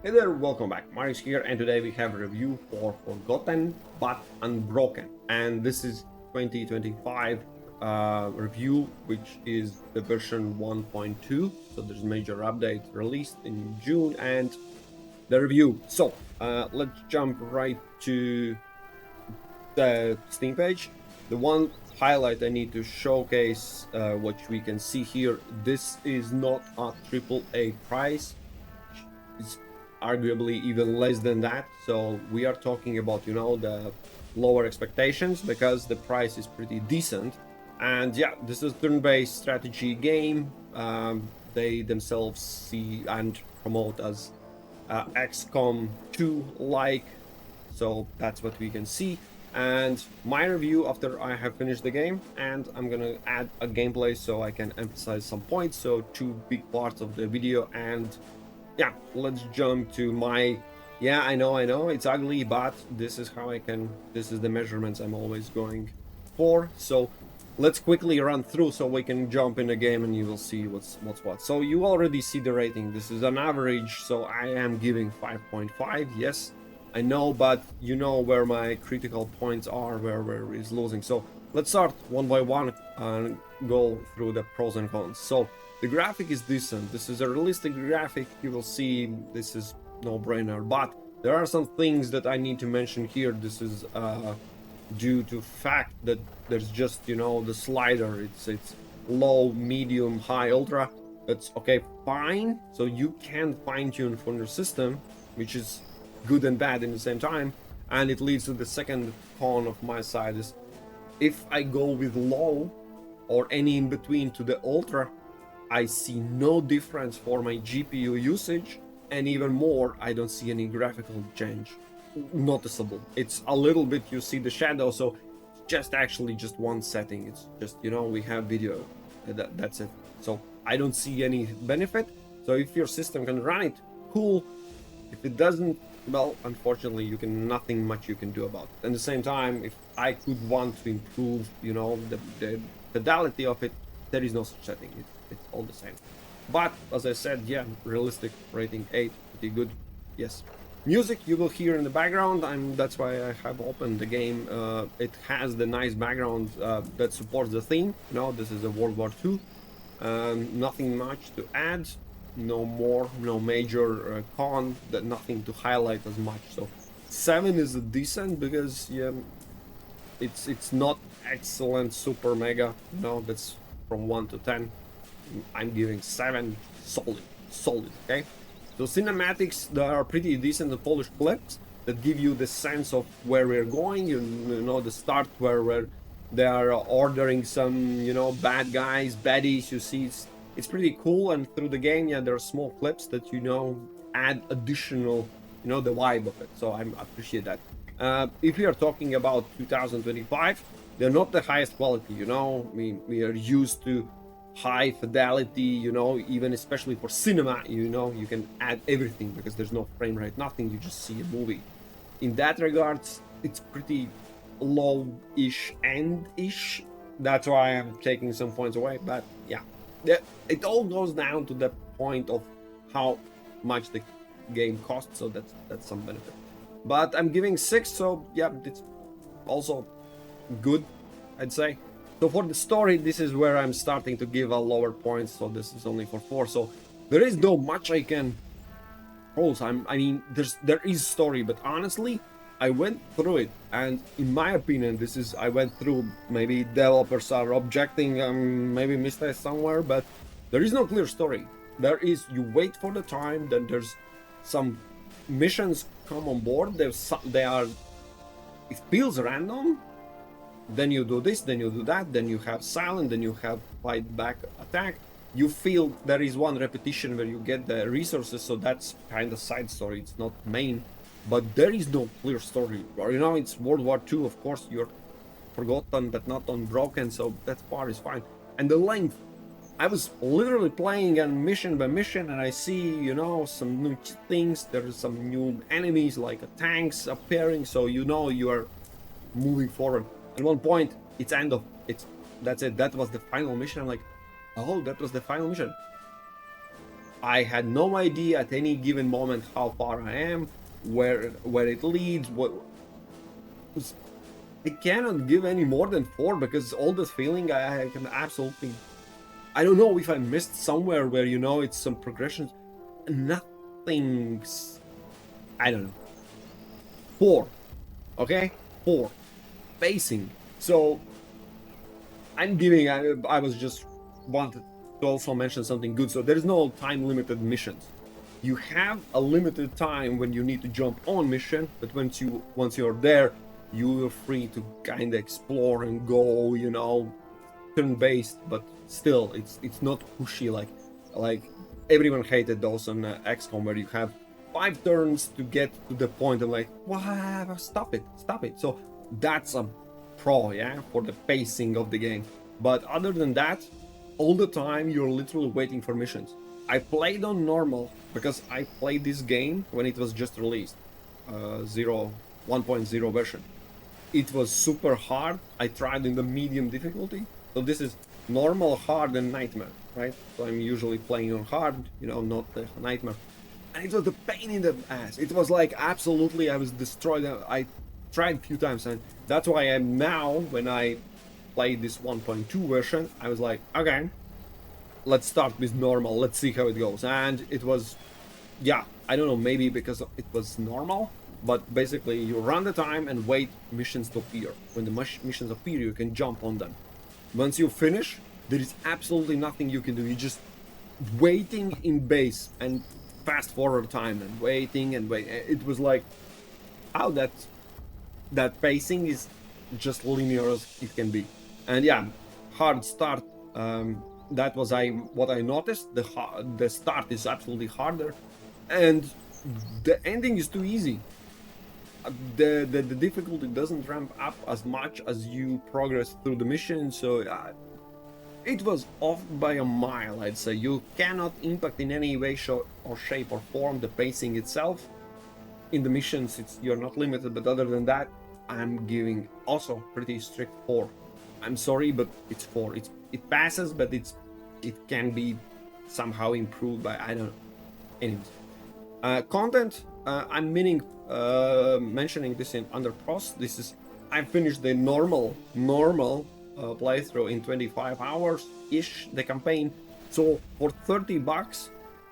Hey there, welcome back. Marius here, and today we have a review for Forgotten But Unbroken. And this is 2025 review, which is the version 1.2. So there's a major update released in June and the review. So let's jump right to the Steam page. The one highlight I need to showcase, which we can see here, this is not a AAA price. It's arguably even less than that. So we are talking about, the lower expectations because the price is pretty decent. And yeah, this is a turn-based strategy game. They themselves see and promote as XCOM-2 like. So that's what we can see. And my review after I have finished the game, and I'm gonna add a gameplay so I can emphasize some points. So two big parts of the video, and yeah, let's jump to my. Yeah, I know it's ugly, but this is how I can. This is the measurements I'm always going for. So let's quickly run through so we can jump in the game and you will see what's what. So you already see the rating. This is an average, so I am giving 5.5. Yes, I know, but you know where my critical points are, where is losing. So let's start one by one and go through the pros and cons. So the graphic is decent. This is a realistic graphic. You will see this is no-brainer, but there are some things that I need to mention here. This is due to fact that there's just, the slider. It's low, medium, high, ultra. That's okay, fine. So you can fine-tune for your system, which is good and bad in the same time. And it leads to the second con of my side is if I go with low or any in between to the ultra, I see no difference for my GPU usage, and even more, I don't see any graphical change noticeable. It's a little bit, you see the shadow, so just actually just one setting. It's just, we have video, that's it. So I don't see any benefit. So if your system can run it, cool. If it doesn't, well, unfortunately, nothing much you can do about it. At the same time, if I could want to improve, the fidelity of it, there is no such setting. It's all the same. But as I said, yeah, realistic rating 8, pretty good. Yes. Music you will hear in the background. That's why I have opened the game. It has the nice background that supports the theme. This is a World War II. Nothing much to add. No major con. That nothing to highlight as much. So 7 is a decent because yeah, it's not excellent, super mega. That's from 1 to 10. I'm giving 7, solid. Okay. So cinematics, there are pretty decent Polish clips that give you the sense of where we're going. You know the start where they are ordering some bad guys, baddies. You see, it's pretty cool. And through the game, yeah, there are small clips that add additional the vibe of it. So I appreciate that. If we are talking about 2025, they're not the highest quality. We are used to high fidelity, even especially for cinema, you can add everything because there's no frame rate, nothing, you just see a movie. In that regards, it's pretty low-ish end-ish. That's why I'm taking some points away. But yeah, it all goes down to the point of how much the game costs, so that's some benefit. But I'm giving 6, so yeah, it's also good, I'd say. So for the story, this is where I'm starting to give a lower points. So this is only for 4. So there is no much I can pose. I mean, there is story, but honestly, I went through it, and in my opinion, I went through. Maybe developers are objecting, maybe missed it somewhere, but there is no clear story. You wait for the time, then there's some missions come on board. They are. It feels random. Then you do this, then you do that, then you have silent, then you have fight back attack. You feel there is one repetition where you get the resources, so that's kind of side story, it's not main. But there is no clear story. It's World War II, of course, you're forgotten but not unbroken, so that part is fine. And the length, I was literally playing and mission by mission, and I see, some new things. There's some new enemies like tanks appearing, so you are moving forward. At one point, that's it. That was the final mission. I'm like, oh, that was the final mission. I had no idea at any given moment how far I am, where it leads. What I cannot give any more than 4 because all this feeling I can absolutely. I don't know if I missed somewhere where it's some progressions. Nothing's. I don't know. 4, okay, 4 pacing. So I'm giving. I was just wanted to also mention something good. So there's no time limited missions. You have a limited time when you need to jump on mission, but once you're there, you're free to kind of explore and go. Turn based, but still, it's not pushy like everyone hated those on XCOM where you have 5 turns to get to the point of like, wow, stop it. So that's a pro, yeah, for the pacing of the game. But other than that, all the time you're literally waiting for missions. I played on normal because I played this game when it was just released, 1.0 version. It was super hard. I tried in the medium difficulty. So this is normal, hard, and nightmare, right? So I'm usually playing on hard, not the nightmare. And it was a pain in the ass. It was like absolutely, I was destroyed. I tried a few times, and that's why I'm now, when I played this 1.2 version, I was like, okay, let's start with normal. Let's see how it goes. And it was, yeah, I don't know, maybe because it was normal, but basically you run the time and wait missions to appear. When the missions appear, you can jump on them. Once you finish, there is absolutely nothing you can do. You're just waiting in base and fast forward time and waiting and wait. It was like how that pacing is just linear as it can be. And yeah, hard start. That was what I noticed. The start is absolutely harder, and the ending is too easy. The difficulty doesn't ramp up as much as you progress through the mission, so it was off by a mile, I'd say. You cannot impact in any way, or shape or form the pacing itself. In the missions, you're not limited, but other than that, I'm giving also pretty strict 4. I'm sorry, but it's 4. It passes, but it can be somehow improved by, I don't know. Anyways, content. I'm mentioning this in under pros. I finished the normal playthrough in 25 hours ish, the campaign. So for $30,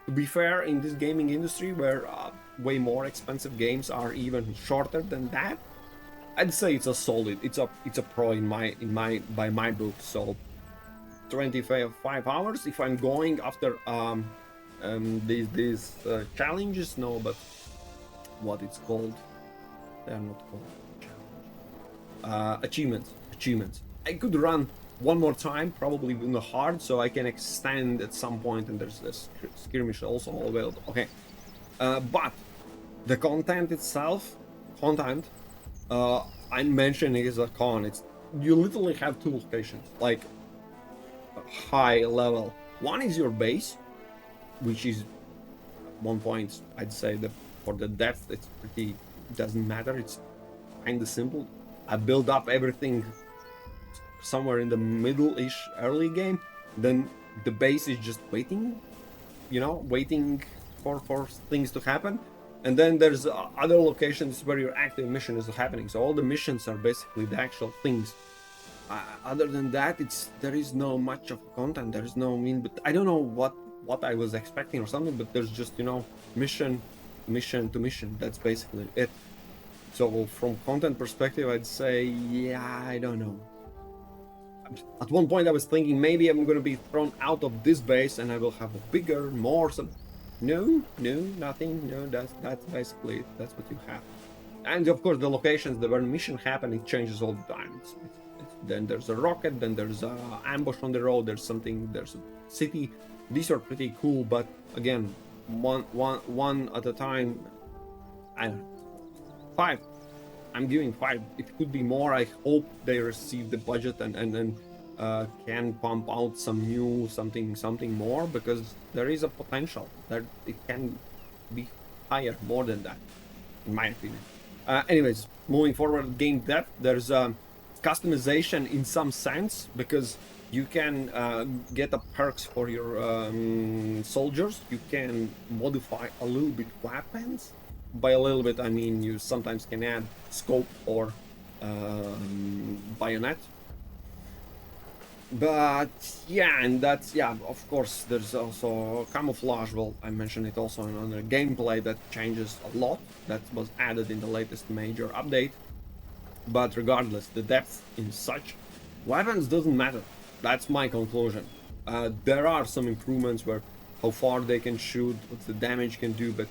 to be fair, in this gaming industry where way more expensive games are even shorter than that, I'd say it's a solid. It's a pro by my book. So 25 hours. If I'm going after these challenges, no, but what it's called, they're not called challenges. Achievements. I could run one more time, probably in the hard, so I can extend at some point, and there's this skirmish also available. Okay, but the content itself, I'm mentioning is a con. You literally have 2 locations, like high level. One is your base, which is 1 point. I'd say that for the depth, it's pretty. Doesn't matter. It's kind of simple. I build up everything somewhere in the middle-ish early game. Then the base is just waiting, waiting for things to happen. And then there's other locations where your active mission is happening. So all the missions are basically the actual things. Other than that, there is no much of content. There is no but I don't know what I was expecting or something. But there's just mission to mission. That's basically it. So from content perspective, I'd say, yeah, I don't know. At one point I was thinking maybe I'm going to be thrown out of this base and I will have a bigger, more some. No, nothing. No, that's basically it. That's what you have. And of course the locations where the mission happen, it changes all the time. Then there's a rocket, then there's a ambush on the road, there's a city. These are pretty cool, but again, one at a time. I don't know. 5. I'm giving 5. It could be more. I hope they receive the budget and can pump out something more, because there is a potential that it can be higher, more than that, in my opinion. Anyways, moving forward, game depth. There's customization in some sense, because You can get the perks for your soldiers. You can modify a little bit weapons. By a little bit, I mean you sometimes can add scope or bayonet. But yeah, and that's, yeah, of course, there's also camouflage. Well, I mentioned it also in the gameplay that changes a lot. That was added in the latest major update. But regardless, the depth in such weapons doesn't matter. That's my conclusion. There are some improvements where how far they can shoot, what the damage can do, but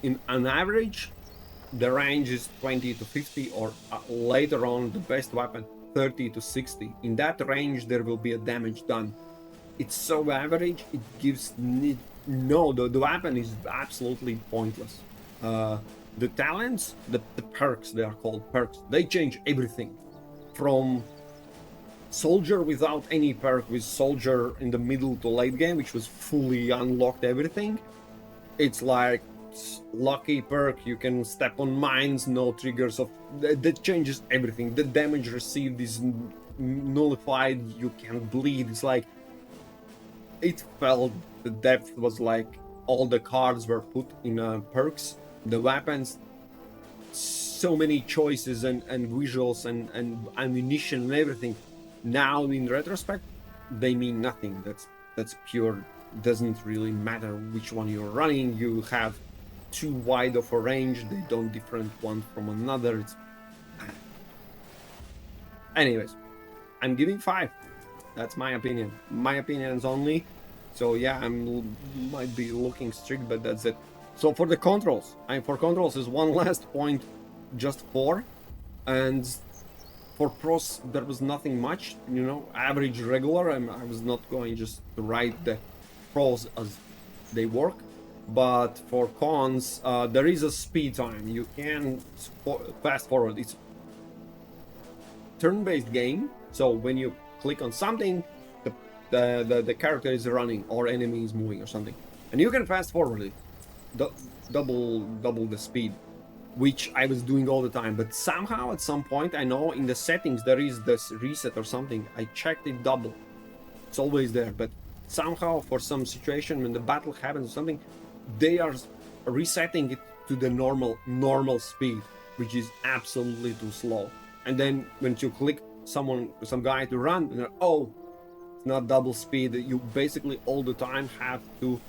in an average, the range is 20 to 50, or later on, the best weapon 30 to 60. In that range, there will be a damage done. It's so average, it gives no, the weapon is absolutely pointless. The talents, the perks, they are called perks, they change everything. From soldier without any perk, with soldier in the middle to late game, which was fully unlocked everything, it's like lucky perk, you can step on mines, no triggers of that changes everything. The damage received is nullified, you can bleed. It's like, it felt the depth was like all the cards were put in perks, the weapons, so many choices and visuals and ammunition and everything. Now in retrospect, they mean nothing. That's pure, doesn't really matter which one you're running. You have too wide of a range, they don't different one from another. It's anyways, I'm giving 5. That's my opinion, my opinions only. So yeah, I'm might be looking strict, but that's it. So for the controls, for controls is one last point, just 4. And for pros, there was nothing much, you know, average, regular. I was not going just to write the pros as they work. But for cons, there is a speed time. You can fast forward. It's turn-based game, so when you click on something, the character is running or enemy is moving or something, and you can fast forward it, double the speed, which I was doing all the time. But somehow at some point, I know in the settings there is this reset or something. I checked it double. It's always there, but somehow for some situation when the battle happens or something, they are resetting it to the normal speed, which is absolutely too slow. And then when you click some guy to run, and oh, it's not double speed. You basically all the time have to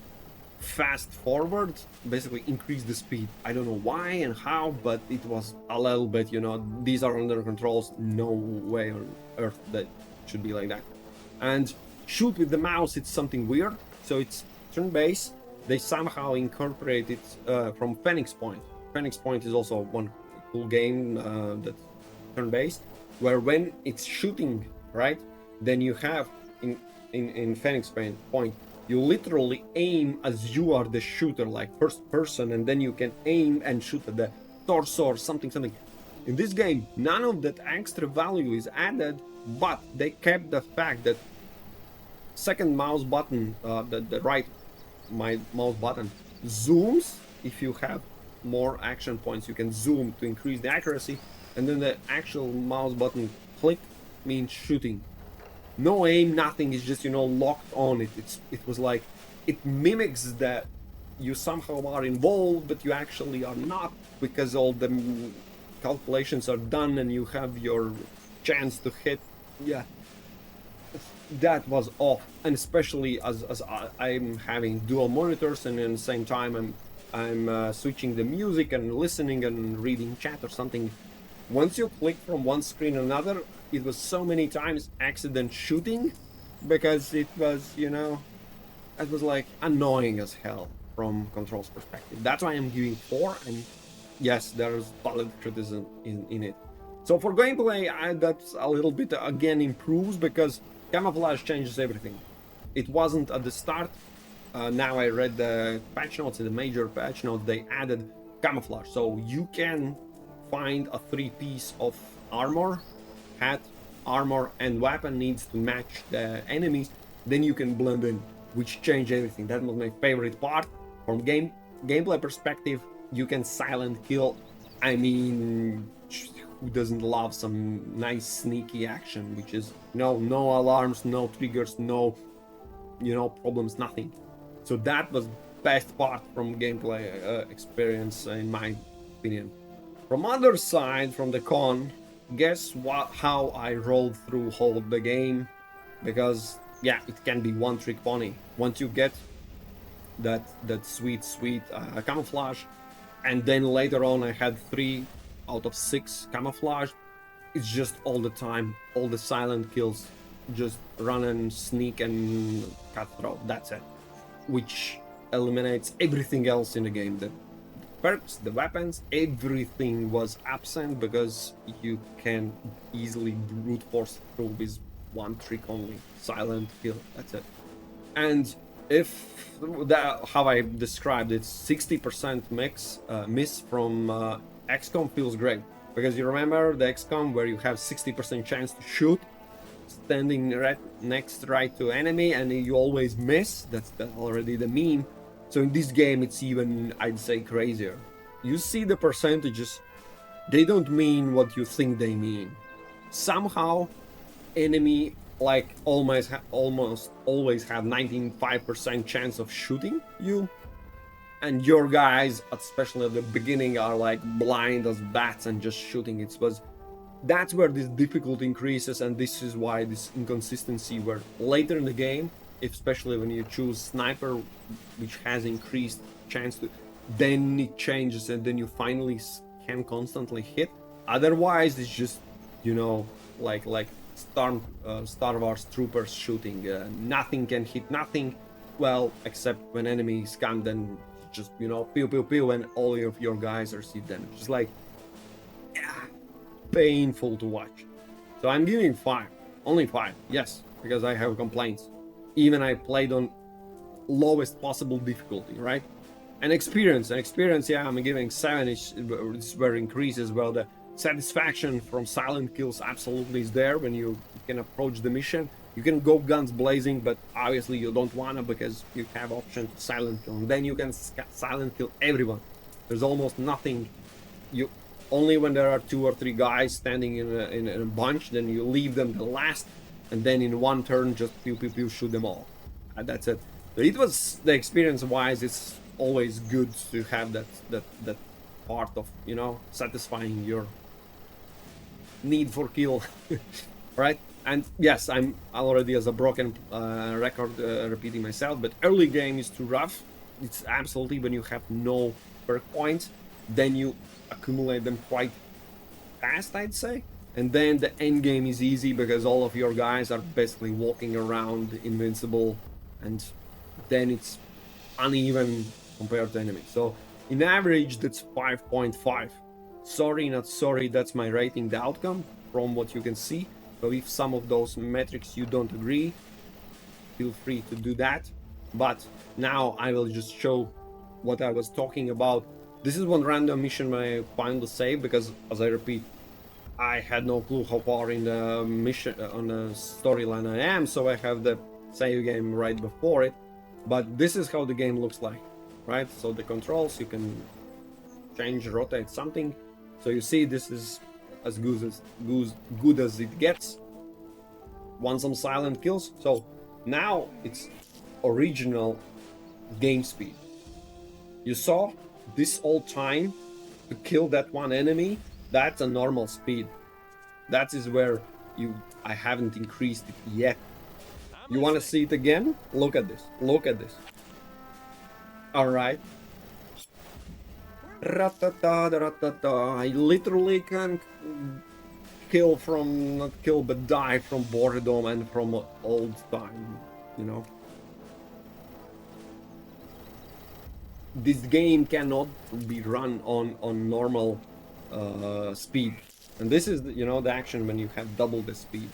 fast forward, basically increase the speed. I don't know why and how, but it was a little bit, you know, these are under controls. No way on earth that should be like that. And shoot with the mouse, it's something weird. So it's turn-based. They somehow incorporate it from Phoenix Point. Phoenix Point is also one cool game that's turn-based, where when it's shooting, right, then you have in Phoenix Point, you literally aim as you are the shooter, like first person, and then you can aim and shoot at the torso or something. In this game, none of that extra value is added, but they kept the fact that second mouse button, the right mouse button zooms. If you have more action points, you can zoom to increase the accuracy, and then the actual mouse button click means shooting. No aim, nothing. It's just, you know, locked on it. It was like, it mimics that you somehow are involved, but you actually are not, because all the calculations are done and you have your chance to hit. Yeah, that was off. And especially as I'm having dual monitors, and at the same time I'm switching the music and listening and reading chat or something. Once you click from one screen to another, it was so many times accident shooting, because it was, you know, it was like annoying as hell from controls perspective. That's why I'm giving 4, and yes, there's valid criticism in it. So for gameplay, that's a little bit again improves, because Camouflage changes everything. It wasn't at the start. Now I read the patch notes, in the major patch notes, they added Camouflage. So you can find a 3-piece of armor, hat, armor, and weapon needs to match the enemies. Then you can blend in, which changed everything. That was my favorite part. From gameplay perspective, you can silent kill I mean, who doesn't love some nice sneaky action, which is no alarms, no triggers, no problems, nothing. So that was best part from gameplay experience in my opinion. From other side, from the con, guess what? How I rolled through whole the game, because yeah, it can be one trick pony. Once you get that sweet camouflage, and then later on I had 3 out of 6 camouflage. It's just all the time, all the silent kills, just run and sneak and cutthroat. That's it, which eliminates everything else in the game. The perks, the weapons, everything was absent because you can easily brute force through with one trick only, silent kill. That's it. And if that, how I described it, 60% miss from XCOM feels great, because you remember the XCOM where you have 60% chance to shoot standing right next to enemy and you always miss. That's already the meme. So in this game it's even, I'd say, crazier. You see the percentages, they don't mean what you think they mean. Somehow enemy like almost always have 95% chance of shooting you, and your guys, especially at the beginning, are like blind as bats and just shooting. That's where this difficulty increases, and this is why this inconsistency, where later in the game, especially when you choose sniper, which has increased chance to, then it changes and then you finally can constantly hit. Otherwise it's just like Star Wars troopers shooting. Nothing can hit nothing, well, except when enemies come, then just pew pew pew and all of your guys receive damage. It's like, yeah, painful to watch. So I'm giving 5, only 5, yes, because I have complaints. Even I played on lowest possible difficulty, right? And experience, yeah, I'm giving 7. It's where increases, well, the satisfaction from silent kills absolutely is there. When you can approach the mission, you can go guns blazing, but obviously you don't wanna, because you have option to silent kill, and then you can silent kill everyone. There's almost nothing. You only when there are 2 or 3 guys standing in a bunch, then you leave them the last, and then in one turn just pew pew pew shoot them all. That's it. It was, the experience wise, it's always good to have that part of satisfying your need for kill. Right? And yes, I'm already as a broken record repeating myself, but early game is too rough. It's absolutely, when you have no perk points, then you accumulate them quite fast, I'd say. And then the end game is easy because all of your guys are basically walking around invincible, and then it's uneven compared to enemies. So in average, that's 5.5. Sorry, not sorry, that's my rating, the outcome from what you can see. So if some of those metrics you don't agree, feel free to do that. But now I will just show what I was talking about. This is one random mission I found the save, because, as I repeat, I had no clue how far in the mission on the storyline I am, so I have the save game right before it. But this is how the game looks like, right? So the controls, you can change, rotate something. So you see, this is as good as it gets. Want some silent kills? So now it's original game speed. You saw this all time to kill that one enemy. That's a normal speed. That is where I haven't increased it yet. You want to see it again? Look at this. Look at this. All right. I literally can kill from, not kill, but die from boredom and from old time, This game cannot be run on normal speed. And this is, the action when you have double the speed,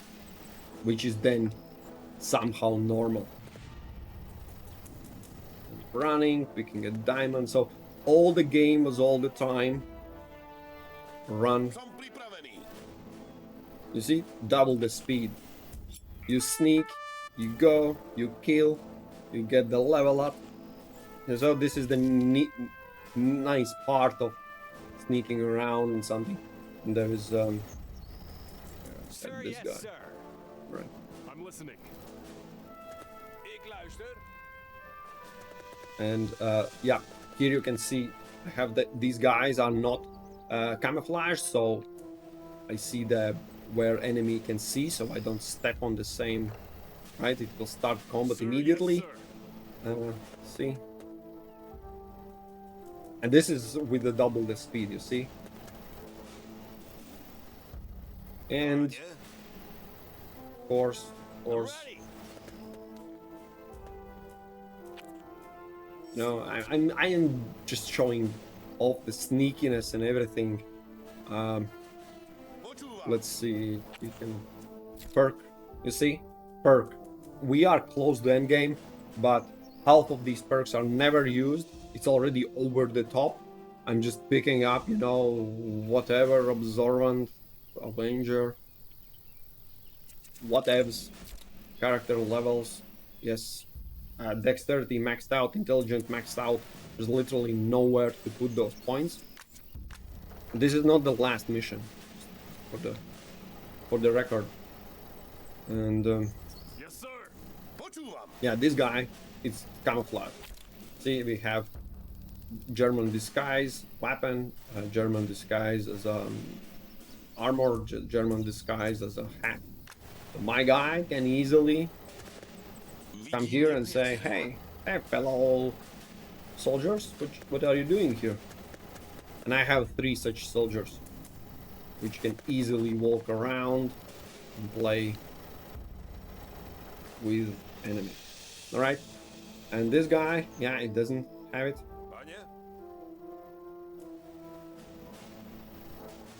which is then somehow normal. Running, picking a diamond, so all the game was all the time run. You see, double the speed. You sneak, you go, you kill, you get the level up. And so this is the nice part of sneaking around and something. And there is Sir, this yes, guy. sir. Right. I'm listening. Ik luister. And yeah, here you can see I have these guys are not camouflaged, so I see where enemy can see, so I don't step on the same. Right, it will start combat Sir, immediately. Yes, See, and this is with the double the speed, you see. And of course, Ready. no, I am just showing off the sneakiness and everything. Let's see, you can perk. You see, perk. We are close to end game, but half of these perks are never used. It's already over the top. I'm just picking up, you know, whatever, observant, avenger, whatevs, character levels. Yes, dexterity maxed out, intelligent maxed out. There's literally nowhere to put those points. This is not the last mission, for the record. And Yes, sir. yeah, this guy, it's camouflage. See, we have German disguise weapon, German disguise as armor, German disguise as a hat. So my guy can easily come here and say, hey, fellow soldiers, what are you doing here? And I have 3 such soldiers, which can easily walk around and play with enemy. All right, and this guy, yeah, it doesn't have it.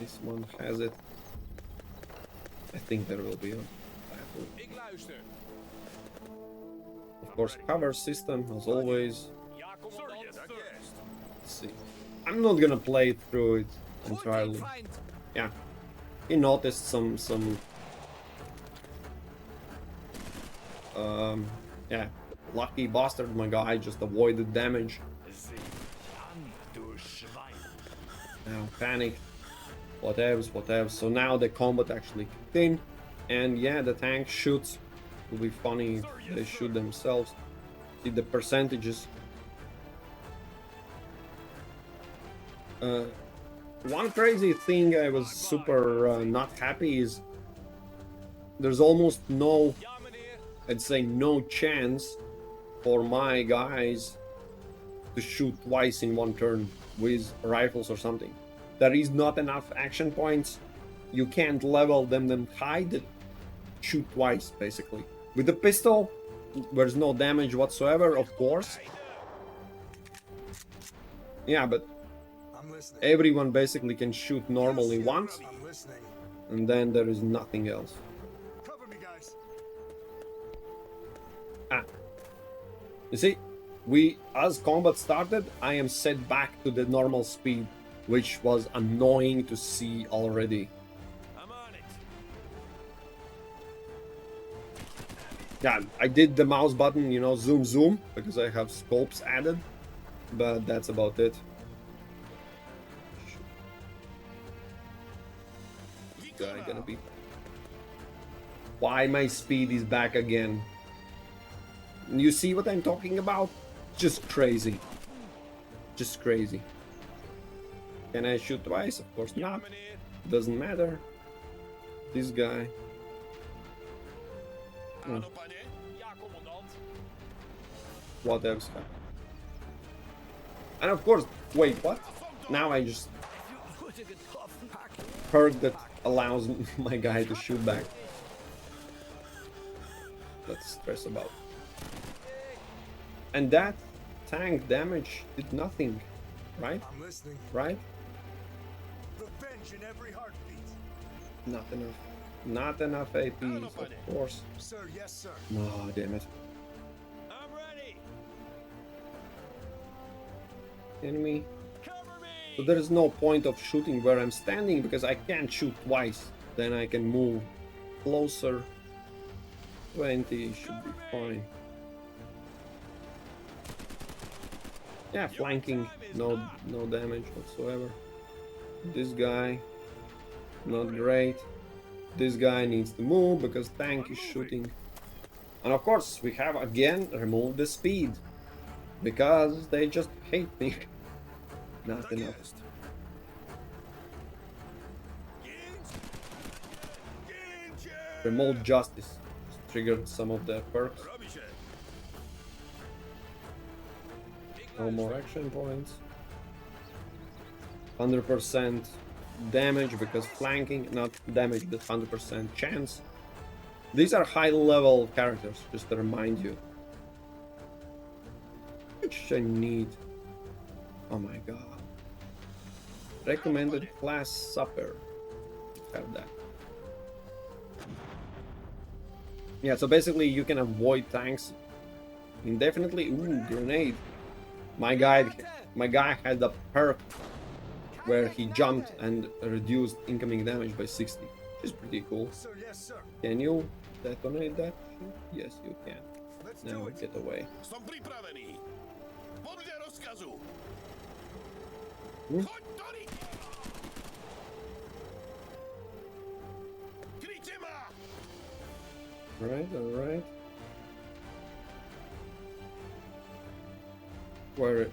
This one has it. I think there will be a battle. Ik luister. Of course, cover system as always. Ja, commandant. Sir, yes, Let's see. I'm not gonna play through it entirely. Yeah, he noticed some yeah, lucky bastard, my guy just avoided damage. Now panic. Whatever. So now the combat actually kicked in, and yeah, the tank shoots. It will be funny if they shoot themselves. See the percentages. One crazy thing I was super not happy is there's almost no, Ja, meneer. I'd say no chance for my guys to shoot twice in one turn with rifles or something. There is not enough action points. You can't level them high to shoot twice, basically. With the pistol, there's no damage whatsoever, of course. Yeah, but everyone basically can shoot normally once, and then there is nothing else. Cover me, guys. You see, as combat started, I am set back to the normal speed, which was annoying to see already. I'm on it. Yeah, I did the mouse button, you know, zoom, because I have scopes added, but that's about it. Guy gonna be... Why my speed is back again? You see what I'm talking about? Just crazy. Just crazy. Can I shoot twice? Of course not. Doesn't matter. This guy. Aan op, meneer. Ja, commandant. What else? And of course, wait, what? Now I just heard that allows my guy to shoot back. Let's stress about. And that tank damage did nothing, right? I'm listening. Right? Revenge in every heartbeat. Not enough. Not enough APs, of course. Sir, yes, sir. No, damn it. I'm ready. Enemy. Cover me. So there is no point of shooting where I'm standing because I can't shoot twice. Then I can move closer. 20 should be fine. Yeah, flanking, no damage whatsoever. This guy, not great. This guy needs to move because tank is shooting. And of course, we have again removed the speed because they just hate me. Not Tak enough. jest. Gincie! Remote justice just triggered some of the perks. Robi się. No more action points. 100% damage because flanking, not damage, but 100% chance. These are high level characters, just to remind you. Which I need. Oh my god. Recommended class supper. Have that. Yeah, so basically you can avoid tanks indefinitely. Ooh, grenade. My guy had a perk where he jumped and reduced incoming damage by 60, which is pretty cool. Sir, yes, sir. Can you detonate that? Yes, you can. Let's Now do it. get away. Są pripraveni. Podle rozkazu. Hmm? Choď do nich! Kryjcie ma! Alright. Where?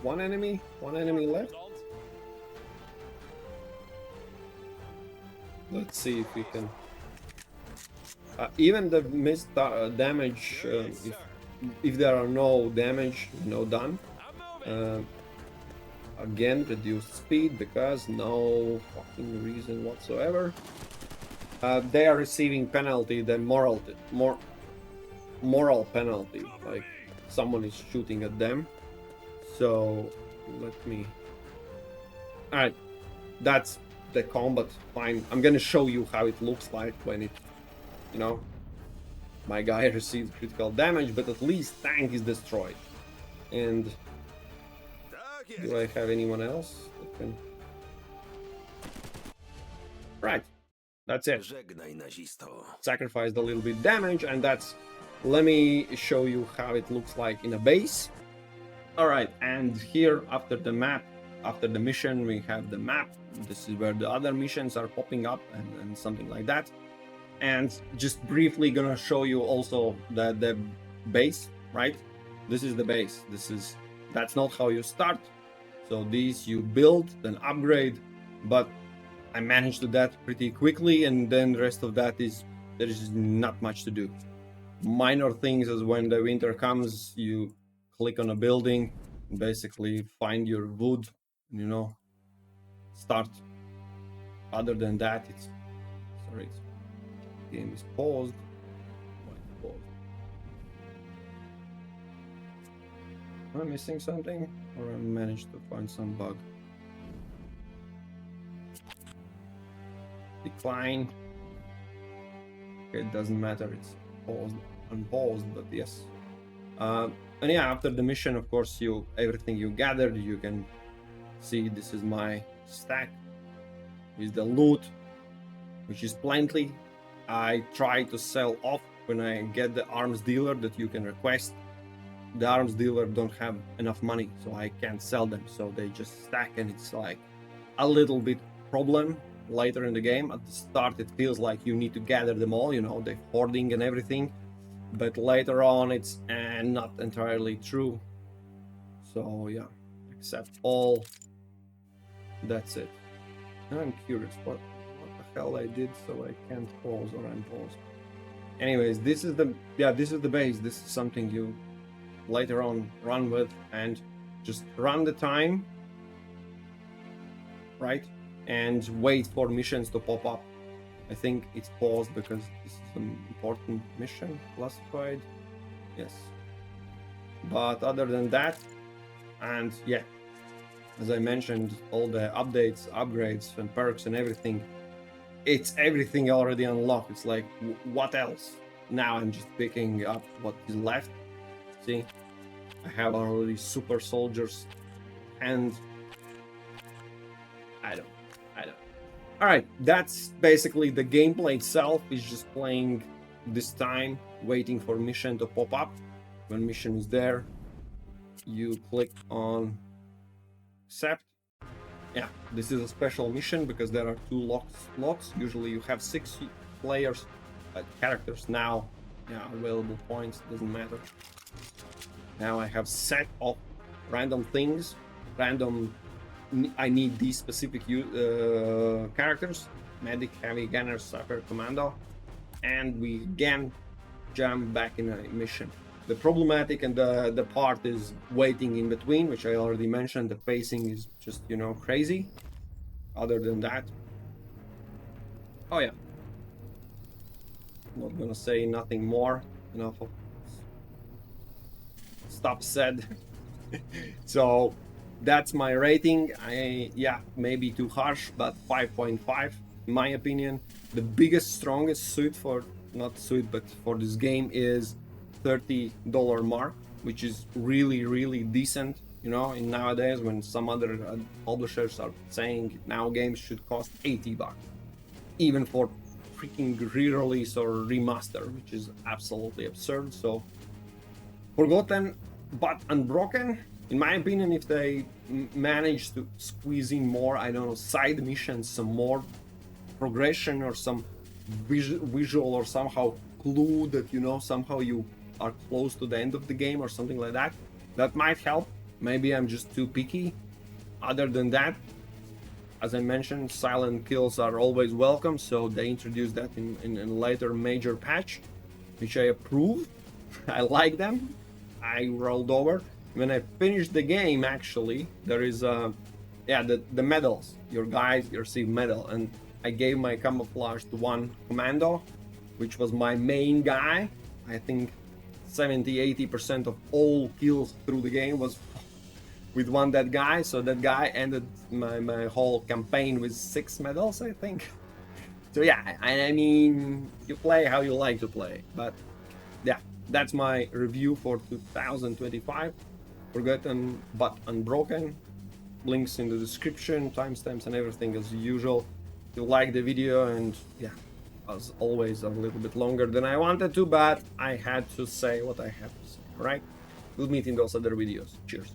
One enemy? One enemy left? Commandant. Let's see if we can. Even the missed damage, Yes, sir. if there are no damage, no done. I'm moving. Again, reduced speed because no fucking reason whatsoever. They are receiving penalty, the moral penalty, like someone is shooting at them. So let me. All right, that's the combat. Fine, I'm gonna show you how it looks like when it, you know, my guy received critical damage, but at least tank is destroyed. And Tak do jest. I have anyone else that can? Right, that's it. Żegnaj, nazisto. Sacrificed a little bit damage, and that's. Let me show you how it looks like in a base. All right, and here after the map, after the mission, we have the map. This is where the other missions are popping up and something like that. And just briefly gonna show you also the base, right? This is the base. That's not how you start. So these you build, then upgrade, but I managed to that pretty quickly, and then the rest of that is there is not much to do. Minor things as when the winter comes, you click on a building, basically find your wood, you know, start. Other than that, it's sorry, game is paused. Why paused? Am I missing something, or I managed to find some bug? Decline. Okay, it doesn't matter. It's paused, unpaused, but yes. And yeah, after the mission, of course, everything you gathered, you can see this is my stack with the loot, which is plenty. I try to sell off when I get the arms dealer that you can request. The arms dealer don't have enough money, so I can't sell them, so they just stack, and it's like a little bit problem later in the game. At the start it feels like you need to gather them all, you know, the hoarding and everything, but later on it's not entirely true. So yeah, accept all. That's it. Now I'm curious what the hell I did so I can't pause or unpause. Anyways, this is the base. This is something you later on run with, and just run the time, right, and wait for missions to pop up. I think it's paused because this is an important mission, classified, yes. But other than that, and yeah, as I mentioned, all the updates, upgrades, and perks and everything, it's everything already unlocked. It's like, what else? Now I'm just picking up what is left. See, I have already super soldiers, and I don't. All right, that's basically the gameplay itself. Is just playing this time, waiting for mission to pop up. When mission is there, you click on accept, yeah, this is a special mission because there are two locks. Usually you have 6 players, characters now. Yeah, available points, doesn't matter. Now I have set of random things, random. I need these specific characters: medic, heavy, gunner, sniper, commando, and we again jump back in a mission. The problematic and the part is waiting in between, which I already mentioned. The pacing is just, you know, crazy. Other than that, oh yeah, not gonna say nothing more. Enough of stuff said. So that's my rating. Yeah, maybe too harsh, but 5.5 in my opinion. The biggest, strongest suit for, not suit, but for this game is $30 mark, which is really, really decent. You know, in nowadays when some other publishers are saying now games should cost $80, even for freaking re-release or remaster, which is absolutely absurd. So Forgotten But Unbroken, in my opinion, if they manage to squeeze in more, I don't know, side missions, some more progression or some visual or somehow clue that, you know, somehow you are close to the end of the game or something like that, that might help. Maybe I'm just too picky. Other than that, as I mentioned, silent kills are always welcome, so they introduced that in a later major patch, which I approve. I like them. I rolled over. When I finished the game, actually, there is the medals. Your guys receive medal, and I gave my camouflage to one commando, which was my main guy. I think 70-80% of all kills through the game was with one that guy. So that guy ended my whole campaign with 6 medals, I think. So yeah, I mean, you play how you like to play, but yeah, that's my review for 2025. Forgotten But Unbroken. Links in the description, timestamps and everything as usual. If you like the video, and yeah, as always, a little bit longer than I wanted to, but I had to say what I had to say. Alright? We'll meet in those other videos. Cheers.